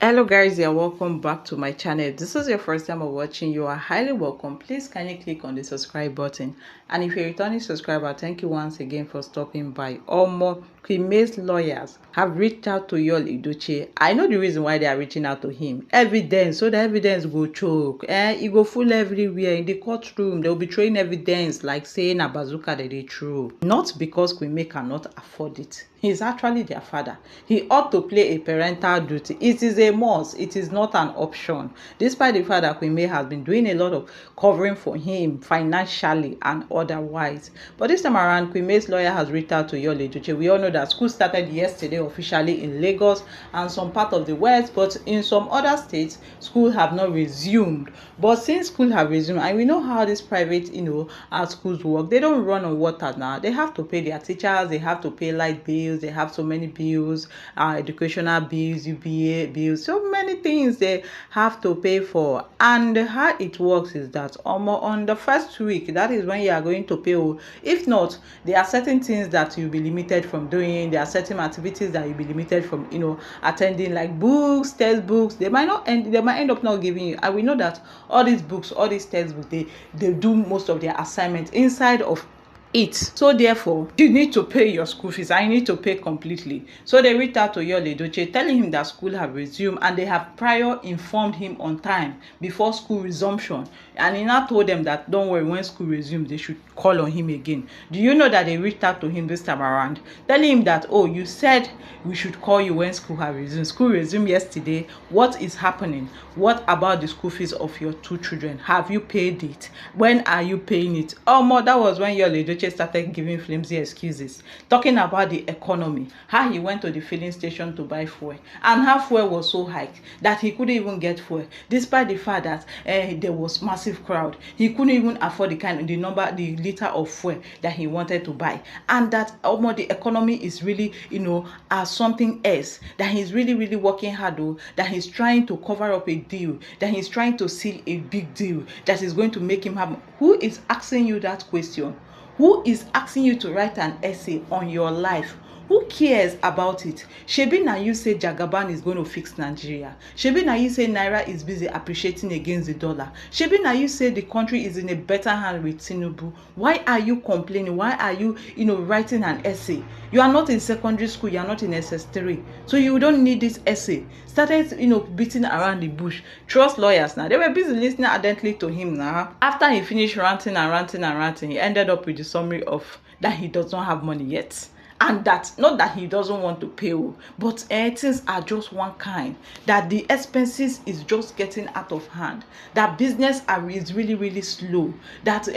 Hello guys, you're welcome back to my channel. If this is your first time of watching, you are highly welcome. Please kindly click on the subscribe button, and if you're a returning subscriber, thank you once again for stopping by. Omo, Queen May's lawyers have reached out to Yul Edochie. I know the reason why they are reaching out to him. Evidence, so the evidence go choke. It go full everywhere in the courtroom. They'll be throwing evidence like saying a bazooka that they threw. Not because Queen May cannot afford it. He's actually their father. He ought to play a parental duty. It is a must. It is not an option. Despite the fact that Queen May has been doing a lot of covering for him financially and otherwise. But this time around, Queen May's lawyer has reached out to Yul Edochie. We all know that school started yesterday officially in Lagos and some part of the West, but in some other states, school have not resumed. But since school have resumed, and we know how these private, schools work, they don't run on water now. They have to pay their teachers, they have to pay light bills, they have so many bills, educational bills, UBA bills, so many things they have to pay for. And how it works is that on the first week, that is when you are going to pay. If not, there are certain things that you'll be limited from doing. There are certain activities that you'll be limited from attending, like books, textbooks. They might end up not giving you. And we know that all these books, all these textbooks, they do most of their assignments inside of it. So therefore, you need to pay your school fees and you need to pay completely. So they reached out to Yul Edochie telling him that school have resumed, and they have prior informed him on time before school resumption. And he now told them that don't worry, when school resumes, they should call on him again. Do you know that they reached out to him this time around, telling him that, oh, you said we should call you when school have resumed. School resumed yesterday. What is happening? What about the school fees of your two children? Have you paid it? When are you paying it? Oh, more, that was when Yul Edochie started giving flimsy excuses, talking about the economy, how he went to the filling station to buy fuel, and how fuel was so high that he couldn't even get fuel, despite the fact that there was massive crowd. He couldn't even afford the liter of fuel that he wanted to buy, and that the economy is really, something else, that he's really working hard, that he's trying to cover up a deal, that he's trying to seal a big deal that is going to make him have. Who is asking you that question? Who is asking you to write an essay on your life? Who cares about it? Shebi na you say Jagaban is going to fix Nigeria. Shebi na you say Naira is busy appreciating against the dollar. Shebi na you say the country is in a better hand with Tinubu. Why are you complaining? Why are you, writing an essay? You are not in secondary school. You are not in SS3. So you don't need this essay. Started, beating around the bush. Trust lawyers now. They were busy listening ardently to him now. After he finished ranting, he ended up with the summary of that he does not have money yet. And that, not that he doesn't want to pay, but things are just one kind, that the expenses is just getting out of hand, that business is really slow, that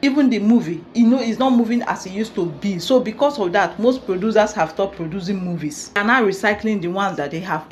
even the movie, is not moving as it used to be. So because of that, most producers have stopped producing movies and are now recycling the ones that they have,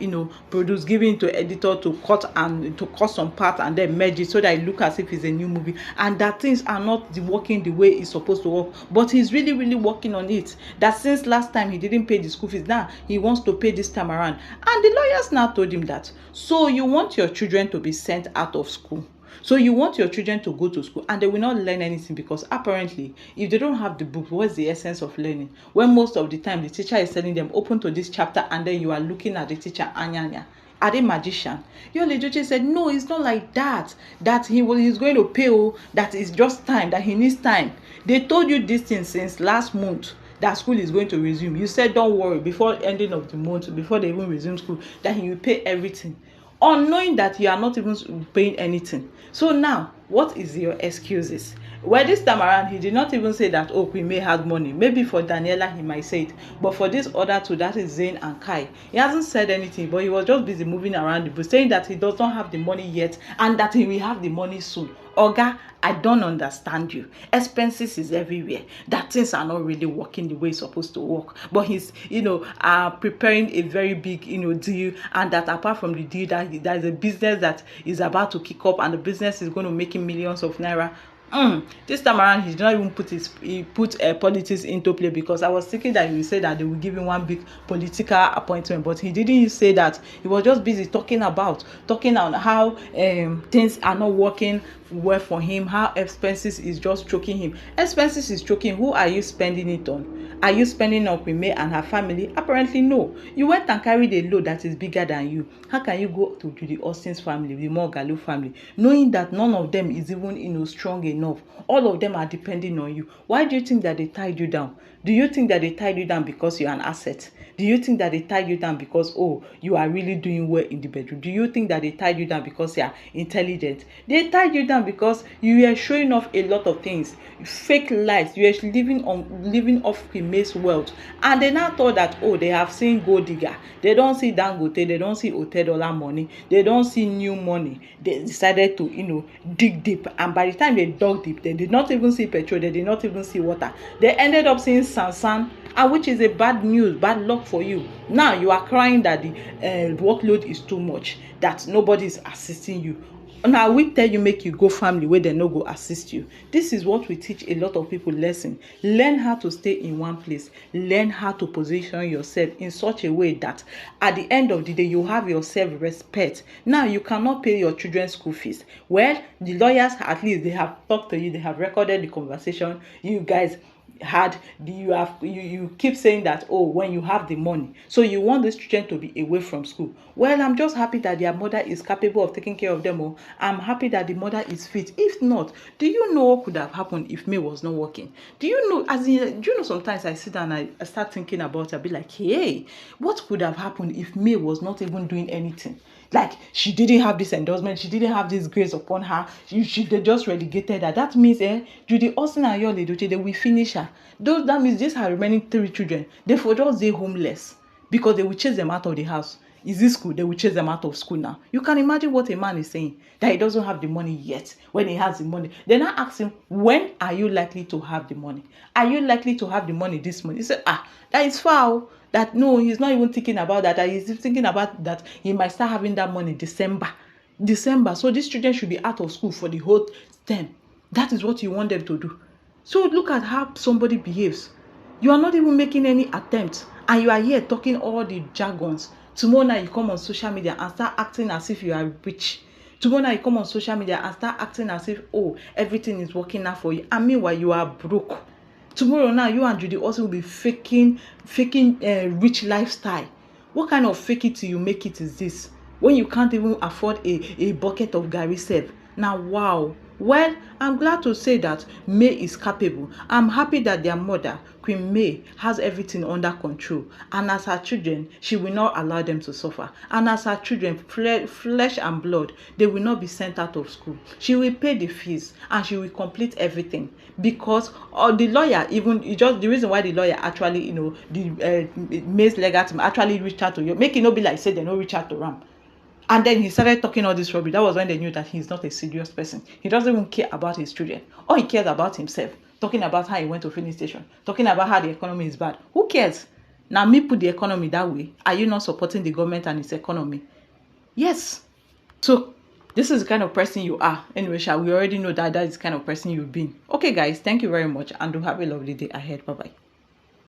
produced, giving to editor to cut some part and then merge it so that it look as if it's a new movie, and that things are not working the way it's supposed to work. But he's really working on it. That since last time he didn't pay the school fees, now he wants to pay this time around. And the lawyers now told him that, so you want your children to be sent out of school. So you want your children to go to school and they will not learn anything, because apparently if they don't have the book, what's the essence of learning? When most of the time the teacher is telling them open to this chapter and then you are looking at the teacher anyanya. Are they magician? Yul Edochie said, no, it's not like that. That he's going to pay, that is just time, that he needs time. They told you this thing since last month, that school is going to resume. You said don't worry, before ending of the month, before they even resume school, that he will pay everything, unknowing that you are not even paying anything. So now, what is your excuses? Well, this time around, he did not even say that, oh, we may have money. Maybe for Daniela, he might say it. But for this other two, that is Zayn and Kai, he hasn't said anything, but he was just busy moving around the bush, saying that he does not have the money yet and that he will have the money soon. Oga, I don't understand you. Expenses is everywhere. That things are not really working the way it's supposed to work. But he's, preparing a very big, deal, and that apart from the deal, that there's a business that is about to kick up, and the business is going to make him millions of naira. This time around, he did not even put politics into play, because I was thinking that he would say that they will give him one big political appointment, but he didn't say that. He was just busy talking on how things are not working well for him, how expenses is just choking him. Expenses is choking. Who are you spending it on? Are you spending on Queen May and her family? Apparently no. You went and carried a load that is bigger than you. How can you go to the Austin's family, the Mogalu family, knowing that none of them is even, strong enough? All of them are depending on you. Why do you think that they tied you down? Do you think that they tied you down because you're an asset? Do you think that they tied you down because, oh, you are really doing well in the bedroom? Do you think that they tied you down because you are intelligent? They tied you down because you were showing off a lot of things, fake lives. You were living off Queen May's wealth, and they now thought that, oh, they have seen gold digger. They don't see Dangote. They don't see $10 money. They don't see new money. They decided to, dig deep, and by the time they dug deep, they did not even see petrol. They did not even see water. They ended up seeing sand, and which is a bad luck for you. Now you are crying that the workload is too much, that nobody is assisting you. Now we tell you make you go family where they no go assist you. This is what we teach a lot of people lesson. Learn how to stay in one place. Learn how to position yourself in such a way that at the end of the day you have your self-respect. Now you cannot pay your children's school fees. Well, the lawyers, at least they have talked to you, they have recorded the conversation. You guys you keep saying that, oh, when you have the money, so you want these children to be away from school. Well, I'm just happy that their mother is capable of taking care of them all. I'm happy that the mother is fit. If not, do you know what could have happened if May was not working? Do you know sometimes I sit down and I start thinking about it. I'll be like, hey, what could have happened if May was not even doing anything? Like, she didn't have this endorsement, she didn't have this grace upon her, they just relegated her. That means Judy Austin and Yul Edochie, they will finish her. That means these her remaining 3 children, they for just stay homeless because they will chase them out of the house. Is this school? They will chase them out of school now. You can imagine what a man is saying, that he doesn't have the money yet. When he has the money, then I ask him, when are you likely to have the money? Are you likely to have the money this month? He said, that is foul. That no, he's not even thinking about that. He's thinking about that he might start having that money December. So these children should be out of school for the whole term. That is what you want them to do. So look at how somebody behaves. You are not even making any attempt, and you are here talking all the jargons. Tomorrow night you come on social media and start acting as if you are rich. Tomorrow night you come on social media and start acting as if, oh, everything is working out for you, and meanwhile you are broke. Tomorrow now you and Judy also will be faking rich lifestyle. What kind of fake it till you make it is this, when you can't even afford a bucket of garri sef? Now wow. Well, I'm glad to say that May is capable. I'm happy that their mother, Queen May, has everything under control. And as her children, she will not allow them to suffer. And as her children, flesh and blood, they will not be sent out of school. She will pay the fees and she will complete everything. Because the lawyer, just the reason why the lawyer actually, the May's legal team actually reached out to you, make it not be like say they don't reach out to Ram. And then he started talking all this rubbish. That was when they knew that he's not a serious person. He doesn't even care about his children. All he cares about himself. Talking about how he went to filling station. Talking about how the economy is bad. Who cares? Now me put the economy that way. Are you not supporting the government and its economy? Yes. So this is the kind of person you are. Anyway, we already know that is the kind of person you've been. Okay guys, thank you very much and do have a lovely day ahead. Bye bye.